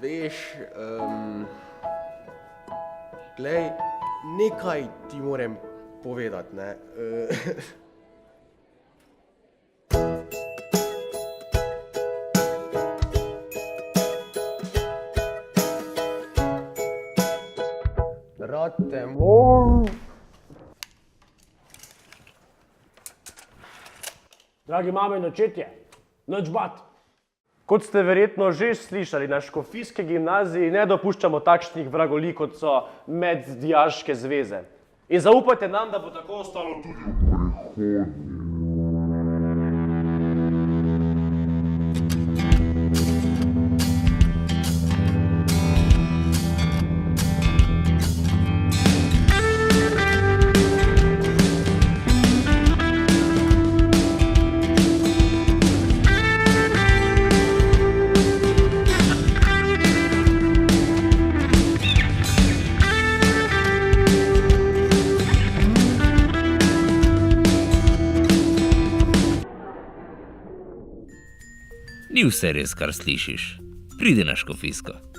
Veš, glej, nekaj ti moram povedati, ne. Rad te moram. Dragi mame in očetje, nič bat. Kot ste verjetno že slišali, na škofijski gimnaziji ne dopuščamo takšnih vragolij, kot so meddijaške zveze. In zaupajte nam, da bo tako ostalo tudi v prihodnje. Ni vse res, kar slišiš. Pridi na škofijsko.